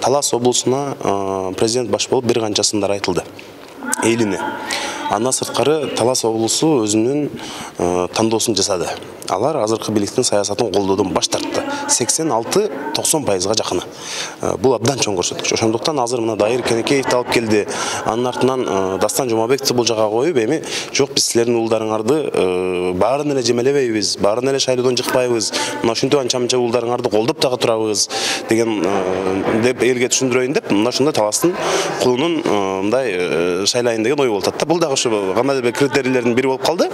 Талас облусуна президент баш болуп бир канча сындар айтылды элине. Андан сырткары Талас облусу өзүнүн тандоосун жасады. Алар азыркы бийликтин саясатын колдоодон баш тартты. 86-90%га жакыны. Бул абдан чоң көрсөткүч. Ошондуктан азыр мына Дайыр Кенекеевди алып келди. Анын артынан Дастан Жумабековди бул жака коюп, эми жок биз силердин уулдарыңарды баарын эле жемелебейбиз, баарын эле шайлоодон жыкпайбыз. Мына ушинтип анча-мынча уулдарыңарды колдоп дагы турабыз деген деп элге түшүндүрөйүн деп, мына ушундай Таластын кулунун мындай шайлайын деген ой болуп атат да. Бул дагы ушу кандай бир критерийлердин бири болуп калды.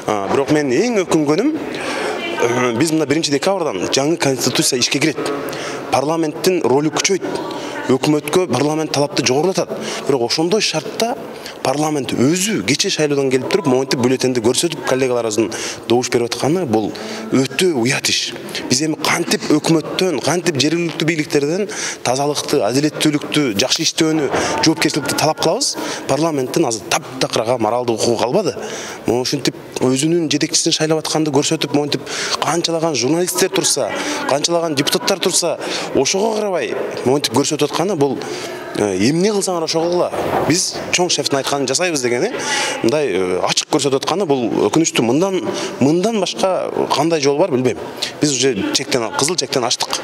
Бирок мен эң өкүнгөнүм, биз мына 1-декабрдан жаңы конституция ишке кирет. Парламенттин ролу күчөйт. Өкмөткө парламент талапты жогорулатат. Бирок ошондой шартта парламент өзү кече шайлоодон келип туруп, монтип бюллетенди көрсөтүп коллегаларыбыздын добуш берип атканы бул өтө уят иш. Биз эми кантип өкмөттөн, кантип жергиликтүү бийликтерден тазалыкты, адилеттүүлүктү, жакшы иштөөнү, жоопкерчиликти талап кылабыз? Парламенттин азыр таптакырага моралдык укугу калбады. Ушинтип өзүнүн жетекчисин шайлап атканды көрсөтүп, монтип канчалаган журналисттер турса, канчалаган депутаттар турса, ошого карабай монтип көрсөтүп атканы бул эмне кылсаңар ошо кылгыла. Биз чоң шефтин айтканын жасайбыз дегени мындай ачык көрсөтүп атканы бул өкүнүчтүү. Мындан башка кандай жол бар билбейм. Биз уже чектен, кызыл чектен аштык.